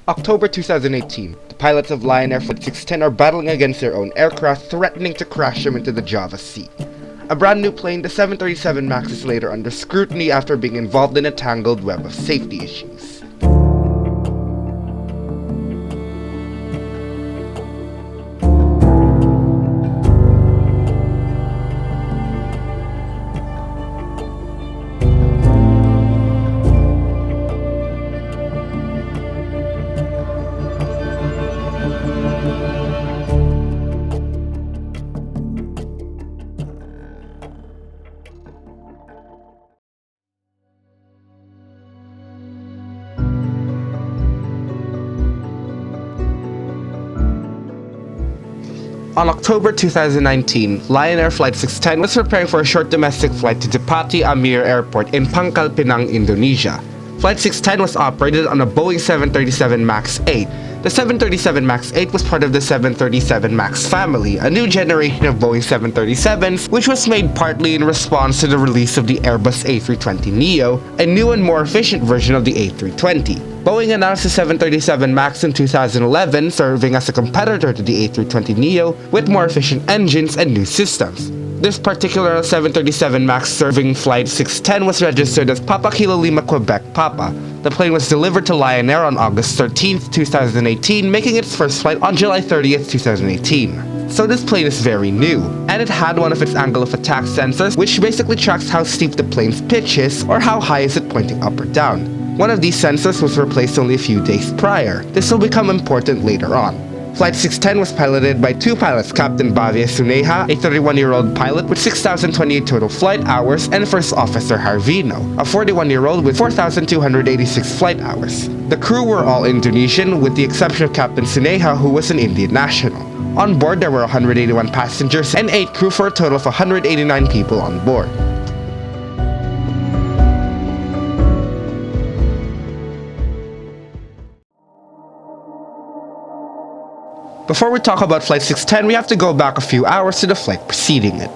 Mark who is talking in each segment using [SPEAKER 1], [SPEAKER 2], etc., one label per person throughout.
[SPEAKER 1] October 2018, the pilots of Lion Air Flight 610 are battling against their own aircraft, threatening to crash them into the Java Sea. A brand new plane, the 737 MAX, is later under scrutiny after being involved in a tangled web of safety issues. On October 2019, Lion Air Flight 610 was preparing for a short domestic flight to Dipati Amir Airport in Pangkal Pinang, Indonesia. Flight 610 was operated on a Boeing 737 MAX 8. The 737 MAX 8 was part of the 737 MAX family, a new generation of Boeing 737s, which was made partly in response to the release of the Airbus A320neo, a new and more efficient version of the A320. Boeing announced the 737 MAX in 2011, serving as a competitor to the A320neo with more efficient engines and new systems. This particular 737 MAX serving Flight 610 was registered as Papa Kilo Lima Quebec Papa. The plane was delivered to Lion Air on August 13, 2018, making its first flight on July 30, 2018. So this plane is very new, and it had one of its angle of attack sensors, which basically tracks how steep the plane's pitch is or how high is it pointing up or down. One of these sensors was replaced only a few days prior. This will become important later on. Flight 610 was piloted by two pilots, Captain Bavia Suneja, a 31-year-old pilot with 6,028 total flight hours, and First Officer Harvino, a 41-year-old with 4,286 flight hours. The crew were all Indonesian, with the exception of Captain Suneja, who was an Indian national. On board, there were 181 passengers and 8 crew for a total of 189 people on board. Before we talk about Flight 610, we have to go back a few hours to the flight preceding it.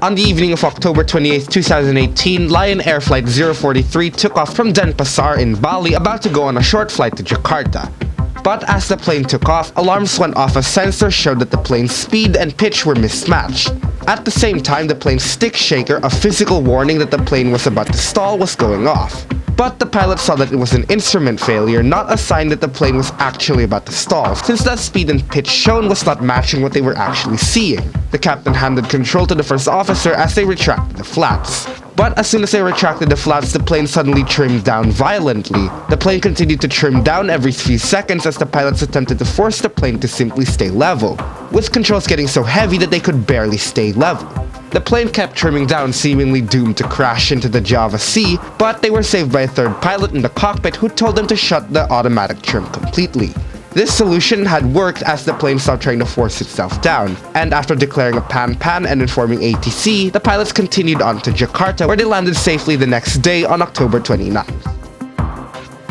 [SPEAKER 1] On the evening of October 28, 2018, Lion Air Flight 043 took off from Denpasar in Bali, about to go on a short flight to Jakarta. But as the plane took off, alarms went off as sensors showed that the plane's speed and pitch were mismatched. At the same time, the plane's stick shaker, a physical warning that the plane was about to stall, was going off. But the pilot saw that it was an instrument failure, not a sign that the plane was actually about to stall, since that speed and pitch shown was not matching what they were actually seeing. The captain handed control to the first officer as they retracted the flaps. But as soon as they retracted the flaps, the plane suddenly trimmed down violently. The plane continued to trim down every few seconds as the pilots attempted to force the plane to simply stay level, with controls getting so heavy that they could barely stay level. The plane kept trimming down, seemingly doomed to crash into the Java Sea, but they were saved by a third pilot in the cockpit who told them to shut the automatic trim completely. This solution had worked as the plane stopped trying to force itself down, and after declaring a pan-pan and informing ATC, the pilots continued on to Jakarta, where they landed safely the next day on October 29th.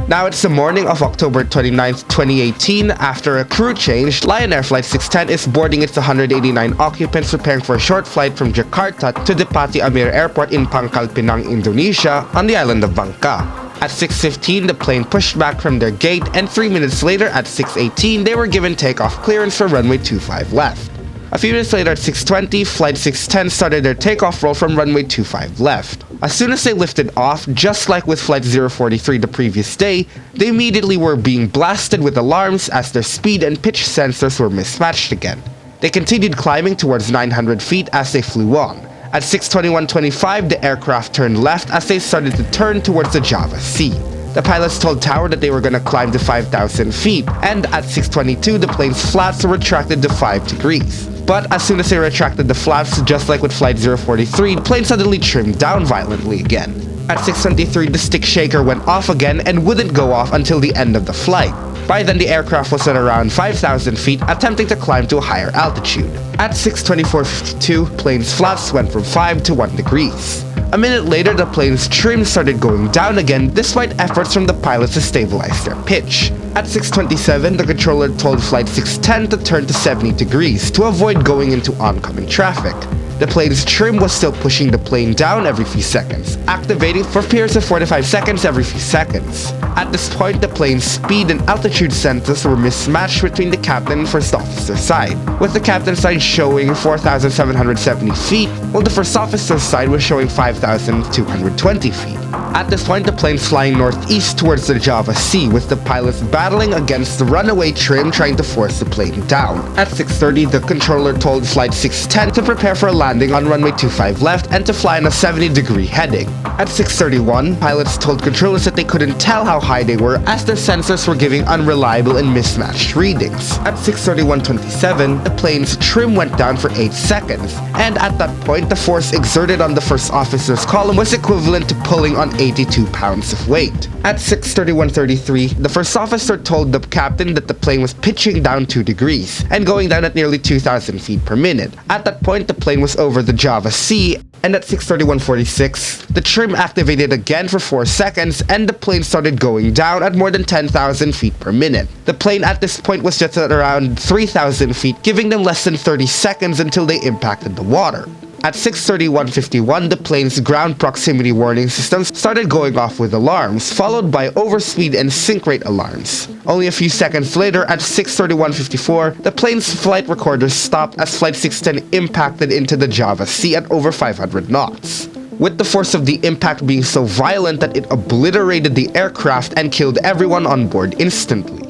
[SPEAKER 1] Now it's the morning of October 29, 2018. After a crew change, Lion Air Flight 610 is boarding its 189 occupants preparing for a short flight from Jakarta to Dipati Amir Airport in Pangkal Pinang, Indonesia, on the island of Bangka. At 6:15, the plane pushed back from their gate, and 3 minutes later at 6:18, they were given takeoff clearance for runway 25 left. A few minutes later at 6:20, Flight 610 started their takeoff roll from runway 25 left. As soon as they lifted off, just like with Flight 043 the previous day, they immediately were being blasted with alarms as their speed and pitch sensors were mismatched again. They continued climbing towards 900 feet as they flew on. At 6:21:25, the aircraft turned left as they started to turn towards the Java Sea. The pilots told Tower that they were going to climb to 5,000 feet, and at 6:22, the plane's flaps were retracted to 5 degrees. But as soon as they retracted the flaps, just like with Flight 043, the plane suddenly trimmed down violently again. At 6:23, the stick shaker went off again and wouldn't go off until the end of the flight. By then, the aircraft was at around 5,000 feet, attempting to climb to a higher altitude. At 6:24:52, plane's flaps went from 5 to 1 degrees. A minute later, the plane's trim started going down again, despite efforts from the pilots to stabilize their pitch. At 6:27, the controller told Flight 610 to turn to 70 degrees to avoid going into oncoming traffic. The plane's trim was still pushing the plane down every few seconds, activating for periods of 45 seconds every few seconds. At this point, the plane's speed and altitude sensors were mismatched between the captain and first officer's side, with the captain's side showing 4,770 feet, while the first officer's side was showing 5,220 feet. At this point, the plane's flying northeast towards the Java Sea, with the pilots battling against the runaway trim trying to force the plane down. At 6:30, the controller told Flight 610 to prepare for a landing on runway 25 left and to fly in a 70-degree heading. At 6:31, pilots told controllers that they couldn't tell how high they were as their sensors were giving unreliable and mismatched readings. At 6:31:27, the plane's trim went down for 8 seconds, and at that point, the force exerted on the first officer's column was equivalent to pulling on 82 pounds of weight. At 6:31:33, the first officer told the captain that the plane was pitching down 2 degrees and going down at nearly 2,000 feet per minute. At that point, the plane was over the Java Sea, and at 6:31:46, the trim activated again for 4 seconds and the plane started going down at more than 10,000 feet per minute. The plane at this point was just at around 3,000 feet, giving them less than 30 seconds until they impacted the water. At 6:31:51, the plane's ground proximity warning systems started going off with alarms, followed by overspeed and sink rate alarms. Only a few seconds later, at 6:31:54, the plane's flight recorders stopped as Flight 610 impacted into the Java Sea at over 500 knots, with the force of the impact being so violent that it obliterated the aircraft and killed everyone on board instantly.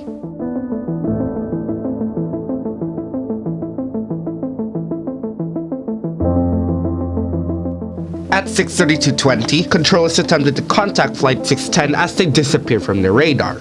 [SPEAKER 1] At 6:32:20, controllers attempted to contact Flight 610 as they disappeared from their radar.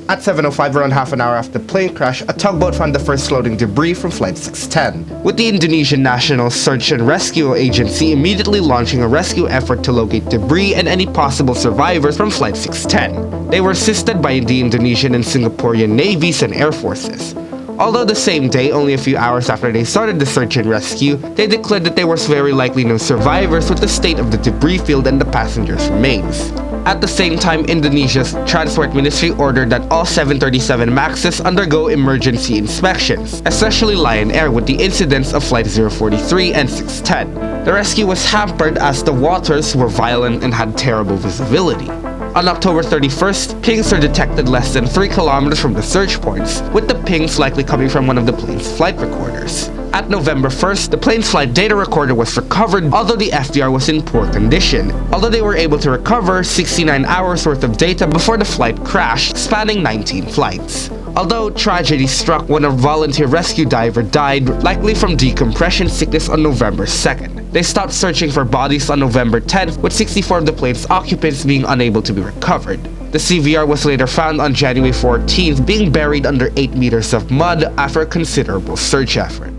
[SPEAKER 1] At 7:05, around half an hour after the plane crash, a tugboat found the first floating debris from Flight 610, with the Indonesian National Search and Rescue Agency immediately launching a rescue effort to locate debris and any possible survivors from Flight 610. They were assisted by the Indonesian and Singaporean navies and air forces. Although the same day, only a few hours after they started the search and rescue, they declared that there was very likely no survivors with the state of the debris field and the passengers' remains. At the same time, Indonesia's Transport Ministry ordered that all 737 MAXs undergo emergency inspections, especially Lion Air with the incidents of Flight 043 and 610. The rescue was hampered as the waters were violent and had terrible visibility. On October 31st, pings are detected less than 3 kilometers from the search points, with the pings likely coming from one of the plane's flight recorders. At November 1st, the plane's flight data recorder was recovered, although the FDR was in poor condition, although they were able to recover 69 hours worth of data before the flight crashed, spanning 19 flights. Although tragedy struck when a volunteer rescue diver died, likely from decompression sickness on November 2nd. They stopped searching for bodies on November 10th, with 64 of the plane's occupants being unable to be recovered. The CVR was later found on January 14th, being buried under 8 meters of mud after a considerable search effort.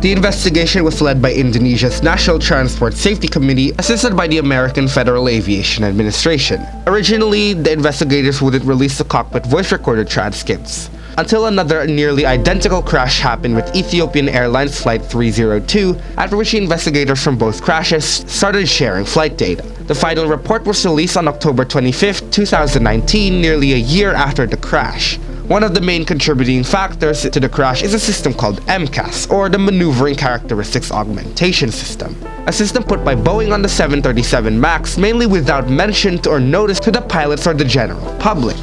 [SPEAKER 1] The investigation was led by Indonesia's National Transport Safety Committee, assisted by the American Federal Aviation Administration. Originally, the investigators wouldn't release the cockpit voice recorder transcripts, until another nearly identical crash happened with Ethiopian Airlines Flight 302, after which the investigators from both crashes started sharing flight data. The final report was released on October 25, 2019, nearly a year after the crash. One of the main contributing factors to the crash is a system called MCAS, or the Maneuvering Characteristics Augmentation System, a system put by Boeing on the 737 MAX mainly without mention or notice to the pilots or the general public.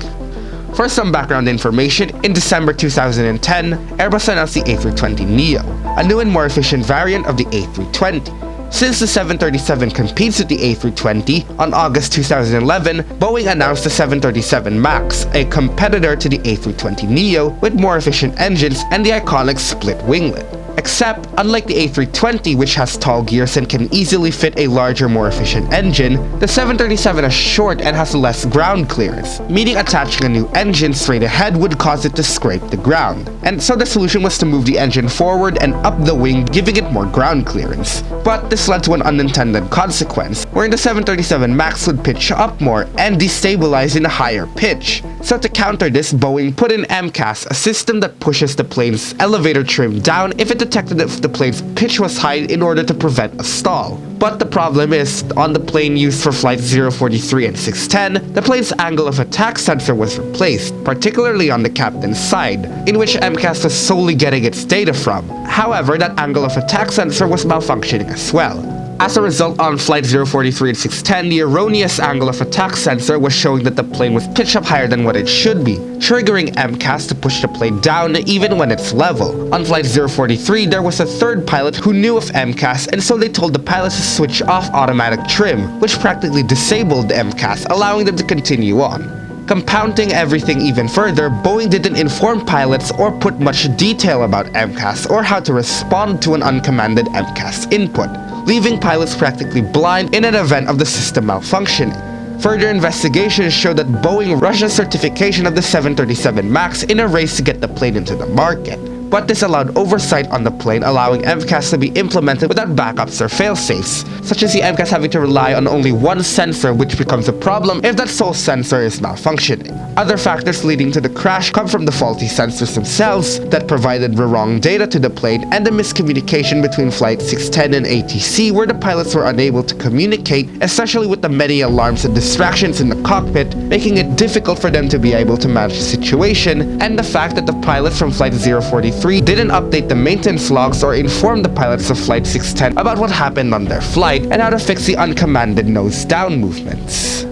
[SPEAKER 1] For some background information, in December 2010, Airbus announced the A320neo, a new and more efficient variant of the A320. Since the 737 competes with the A320, on August 2011, Boeing announced the 737 MAX, a competitor to the A320neo with more efficient engines and the iconic split winglet. Except, unlike the A320, which has tall gears and can easily fit a larger, more efficient engine, the 737 is short and has less ground clearance, meaning attaching a new engine straight ahead would cause it to scrape the ground. And so the solution was to move the engine forward and up the wing, giving it more ground clearance. But this led to an unintended consequence, wherein the 737 MAX would pitch up more and destabilize in a higher pitch. So to counter this, Boeing put in MCAS, a system that pushes the plane's elevator trim down if it detected if the plane's pitch was high in order to prevent a stall. But the problem is, on the plane used for flights 043 and 610, the plane's angle of attack sensor was replaced, particularly on the captain's side, in which MCAS was solely getting its data from. However, that angle of attack sensor was malfunctioning as well. As a result, on flight 043 and 610, the erroneous angle of attack sensor was showing that the plane was pitched up higher than what it should be, triggering MCAS to push the plane down even when it's level. On flight 043, there was a third pilot who knew of MCAS, and so they told the pilots to switch off automatic trim, which practically disabled the MCAS, allowing them to continue on. Compounding everything even further, Boeing didn't inform pilots or put much detail about MCAS or how to respond to an uncommanded MCAS input, leaving pilots practically blind in an event of the system malfunctioning. Further investigations showed that Boeing rushed the certification of the 737 MAX in a race to get the plane into the market. But this allowed oversight on the plane, allowing MCAS to be implemented without backups or fail-safes, such as the MCAS having to rely on only one sensor, which becomes a problem if that sole sensor is malfunctioning. Other factors leading to the crash come from the faulty sensors themselves that provided the wrong data to the plane, and the miscommunication between Flight 610 and ATC, where the pilots were unable to communicate, especially with the many alarms and distractions in the cockpit, making it difficult for them to be able to manage the situation, and the fact that the pilots from Flight 043 didn't update the maintenance logs or inform the pilots of Flight 610 about what happened on their flight and how to fix the uncommanded nose-down movements.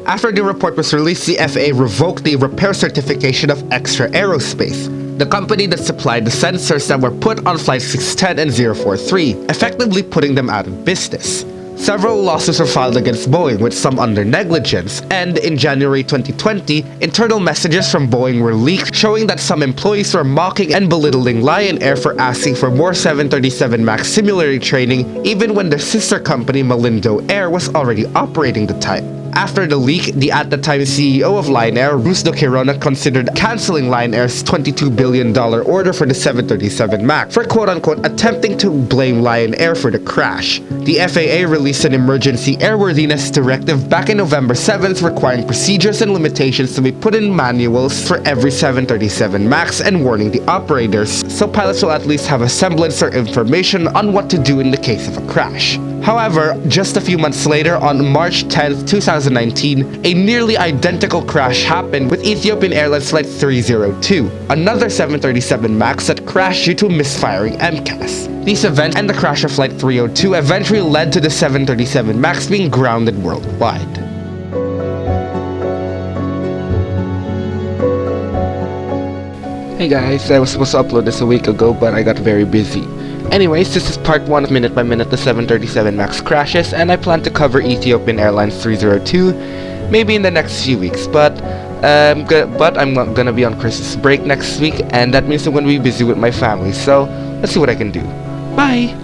[SPEAKER 1] After the report was released, the FAA revoked the repair certification of Extra Aerospace, the company that supplied the sensors that were put on Flight 610 and 043, effectively putting them out of business. Several lawsuits were filed against Boeing, with some under negligence, and in January 2020, internal messages from Boeing were leaked showing that some employees were mocking and belittling Lion Air for asking for more 737 MAX simulator training even when their sister company Malindo Air was already operating the type. After the leak, the at-the-time CEO of Lion Air, Rusdo Quirona, considered canceling Lion Air's $22 billion order for the 737 MAX for quote-unquote attempting to blame Lion Air for the crash. The FAA released an emergency airworthiness directive back in November 7th requiring procedures and limitations to be put in manuals for every 737 MAX and warning the operators, so pilots will at least have a semblance or information on what to do in the case of a crash. However, just a few months later, on March 10, 2019, a nearly identical crash happened with Ethiopian Airlines Flight 302, another 737 MAX that crashed due to misfiring MCAS. These events and the crash of Flight 302 eventually led to the 737 MAX being grounded worldwide. Hey guys, I was supposed to upload this a week ago, but I got very busy. Anyways, this is part 1 of minute by minute the 737 MAX crashes, and I plan to cover Ethiopian Airlines 302 maybe in the next few weeks, but I'm gonna be on Christmas break next week, and that means I'm gonna be busy with my family, so let's see what I can do. Bye!